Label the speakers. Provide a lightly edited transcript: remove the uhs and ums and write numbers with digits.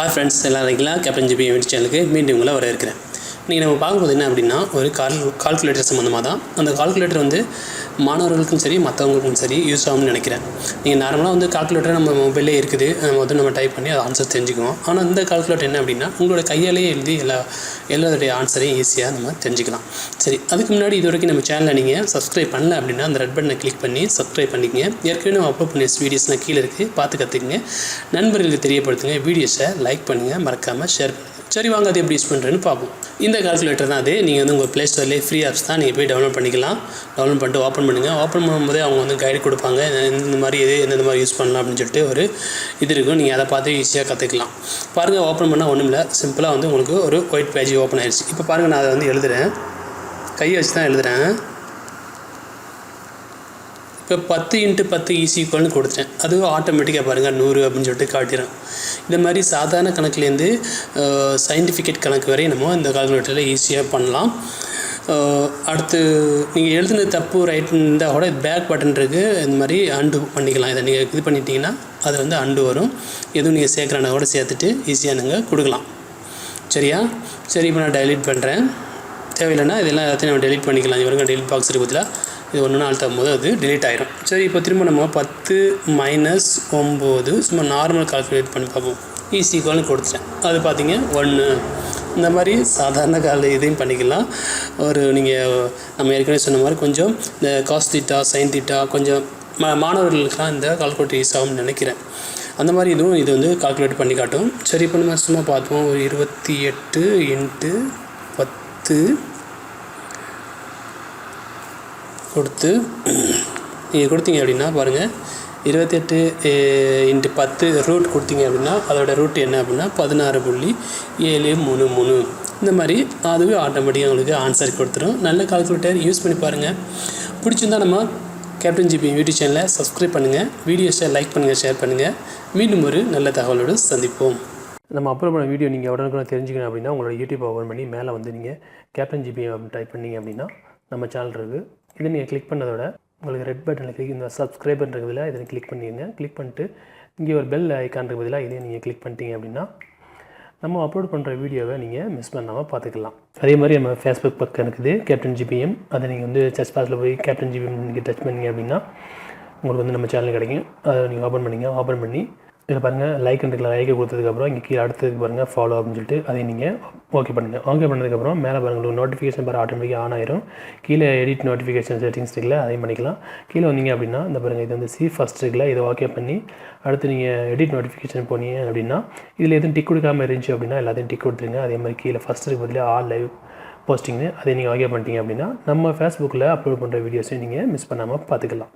Speaker 1: Hi friends, எல்லாம் இருக்கீங்களா? Captain GB YouTube சேனலுக்கு மீண்டும் உங்களை வரவேற்கிறேன். இன்றைக்கி நம்ம பார்க்கும்போது என்ன அப்படின்னா, ஒரு கால்குலேட்டர் சம்மந்தமாக தான். அந்த கால்குலேட்டர் வந்து மாணவர்களுக்கும் சரி மற்றவங்களுக்கும் சரி யூஸ் ஆகும்னு நினைக்கிறேன். நீங்கள் நார்மலாக வந்து கால்குலேட்டர் நம்ம மொபைலே இருக்குது, நம்ம டைப் பண்ணி அதை ஆன்சர் தெரிஞ்சுக்குவோம். ஆனால் இந்த கால்குலேட்டர் என்ன அப்படின்னா, உங்களோட கையாலேயே எழுதி எல்லாருடைய ஆன்சரையும் ஈஸியாக நம்ம தெரிஞ்சுக்கலாம். சரி, அதுக்கு முன்னாடி இது வரைக்கும் நம்ம சேனலை நீங்கள் சப்ஸ்கிரைப் பண்ணல அப்படின்னா அந்த ரெட் பட்டனை கிளிக் பண்ணி சப்ஸ்கிரைப் பண்ணிக்கங்க. ஏற்கனவே நம்ம அப்லோட் பண்ண வீடியோஸ்லாம் கீழே இருக்குது, பார்த்து கற்றுக்குங்க. நண்பர்களுக்கு தெரியப்படுத்துங்க. வீடியோஸை லைக் பண்ணுங்கள், மறக்காமல் ஷேர் பண்ணுங்கள். சரி, வாங்க அது எப்படி யூஸ் பண்ணுறேன்னு பார்ப்போம். இந்த கால்குலேட்டர் தான் அது. நீங்கள் வந்து உங்கள் ப்ளே ஸ்டோர்லேயே ஃப்ரீ ஆப்ஸ் தான், நீங்கள் போய் டவுன்லோட் பண்ணிக்கலாம். டவுன்லோட் பண்ணிட்டு ஓப்பன் பண்ணுங்கள். ஓப்பன் பண்ணும்போதே அவங்க வந்து கைடு கொடுப்பாங்க, இந்த மாதிரி எந்தெந்த மாதிரி யூஸ் பண்ணலாம் அப்படின்னு சொல்லிட்டு ஒரு இது இருக்கும். நீங்கள் அதை பார்த்து ஈஸியாக கற்றுக்கலாம். பாருங்கள், ஓப்பன் பண்ணால் ஒன்றும் இல்லை, சிம்பிளாக வந்து உங்களுக்கு ஒரு ஒயிட் பேஜ் ஓப்பன் ஆயிடுச்சு. இப்போ பாருங்கள், நான் அதை வந்து எழுதுகிறேன், கையை வச்சு தான் எழுதுகிறேன். இப்போ 10x10 ஈஸிக்குவல்னு கொடுத்துட்டேன். அதுவும் ஆட்டோமேட்டிக்காக பாருங்கள் 100 அப்படின்னு சொல்லிட்டு காட்டிடும். இந்த மாதிரி சாதாரண கணக்குலேருந்து சயின்டிஃபிகேட் கணக்கு வரை நம்ம இந்த கால்குலேட்டரில் ஈஸியாக பண்ணலாம். அடுத்து நீங்கள் எழுதுன தப்பு ரைட் இருந்தால் கூட பேக் பட்டன் இருக்குது, இந்த மாதிரி அண்டு பண்ணிக்கலாம். இதை நீங்கள் இது பண்ணிட்டீங்கன்னா அது வந்து அண்டு வரும். எதுவும் நீங்கள் சேர்க்குறானா கூட சேர்த்துட்டு ஈஸியாக நீங்கள் கொடுக்கலாம். சரியா? சரி, இப்போ நான் டெலிட் பண்ணுறேன். தேவையில்லைன்னா இதெல்லாம் எல்லாத்தையும் நம்ம டெலிட் பண்ணிக்கலாம். இவருங்க டெலிட் பாக்ஸ் இருக்குதுல, இது ஒன்று அழுத்தும் போது அது டிலீட் ஆகிரும். சரி, இப்போ திரும்ப நம்ம 10 - 9 சும்மா நார்மல் கால்குலேட் பண்ணி பார்ப்போம். ஈஸிக்குவல்னு கொடுத்துட்டேன். அது பார்த்தீங்க 1. இந்த மாதிரி சாதாரண இதையும் பண்ணிக்கலாம். நீங்கள் நம்ம ஏற்கனவே சொன்ன மாதிரி கொஞ்சம் இந்த காஸ் தீட்டா சைன் தீட்டா கொஞ்சம் மாணவர்களுக்கெலாம் இந்த கால்குலேட்டர் யூஸ் ஆகும்னு நினைக்கிறேன். அந்த மாதிரி இதுவும் இது வந்து கால்குலேட் பண்ணி காட்டும். சரி, இப்போ நம்ம சும்மா பார்ப்போம். ஒரு 28 × 10 கொடுத்து நீங்கள் கொடுத்தீங்க அப்படின்னா பாருங்கள், 28 × 10 ரூட் கொடுத்தீங்க அப்படின்னா அதோடய ரூட் என்ன அப்படின்னா 16.733. இந்த மாதிரி அதுவே ஆட்டோமேட்டிக்காக உங்களுக்கு ஆன்சர் கொடுத்துரும். நல்ல கால்குலேட்டர், யூஸ் பண்ணி பாருங்கள். பிடிச்சிருந்தால் நம்ம கேப்டன் ஜிபி யூடியூப் சேனலை சப்ஸ்கிரைப் பண்ணுங்கள், வீடியோஸை லைக் பண்ணுங்கள், ஷேர் பண்ணுங்கள். மீண்டும் ஒரு நல்ல தகவலோடு சந்திப்போம். நம்ம அப்லோட் பண்ண வீடியோ நீங்கள் உடனுக்குடன் தெரிஞ்சுக்கணும் அப்படின்னா உங்களோட யூடியூப் ஓப்பன் பண்ணி மேலே வந்து நீங்கள் கேப்டன் ஜிபி டைப் பண்ணிங்க அப்படின்னா நம்ம சேனல் இருக்குது. இதை நீங்கள் கிளிக் பண்ணதோட உங்களுக்கு ரெட் பட்டனில் கிளிக் இந்த சப்ஸ்கிரைபர்ன்றதில் இதை கிளிக் பண்ணிடுங்க. கிளிக் பண்ணிட்டு இங்கே ஒரு பெல் ஐக்கான்றது பதிலாக இதையும் நீங்கள் கிளிக் பண்ணிட்டீங்க அப்படின்னா நம்ம அப்லோட் பண்ணுற வீடியோவை நீங்கள் மிஸ் பண்ணாமல் பார்த்துக்கலாம். அதே மாதிரி நம்ம ஃபேஸ்புக் பக்கம் இருக்குது கேப்டன் ஜிபிஎம். அதை நீங்கள் வந்து சர்ச் பாக்ஸில் போய் கேப்டன் ஜிபிஎம் நீங்கள் டச் பண்ணிங்க அப்படின்னா உங்களுக்கு வந்து நம்ம சேனல் கிடைக்கும். அதை நீங்கள் ஓப்பன் பண்ணிங்க. ஓப்பன் பண்ணி இதில் பாருங்கள் லைக்ன்றதுல லைக்கை கொடுத்ததுக்கப்புறம் இங்கே கீழே அடுத்ததுக்கு பாருங்கள் ஃபாலோ அப்படின்னு சொல்லிட்டு அதை நீங்கள் ஓகே பண்ணுங்கள். ஓகே பண்ணதுக்கப்புறம் மேலே பாருங்கள் உங்களுக்கு நோட்டிஃபிகேஷன் பாரு ஆட்டோமேட்டிக்காக ஆன் ஆயிரும். கீழே எடிட் நோட்டிஃபிகேஷன் செட்டிங்ஸ் இருக்குல்ல, அதையும் பண்ணிக்கலாம். கீழே வந்தீங்க அப்படின்னா இந்த பாருங்கள், இது வந்து ஃபஸ்ட் இருக்குல்ல, இதை ஓகே பண்ணி அடுத்து நீங்கள் எடிட் நோட்டிஃபிகேஷன் போனீங்க அப்படின்னா இதில் எதுவும் டிக் கொடுக்காமல் இருந்துச்சு அப்படின்னா எல்லாத்தையும் டிக் கொடுத்துருங்க. அதே மாதிரி கீழே ஃபஸ்ட் இருக்கு பதில் ஆல் லைவ் போஸ்டிங்னு அதை நீங்கள் ஓகே பண்ணிட்டீங்க அப்படின்னா நம்ம ஃபேஸ்புக்கில் அப்லோட் பண்ணுற வீடியோஸையும் நீங்கள் மிஸ் பண்ணாமல் பார்த்துக்கலாம்.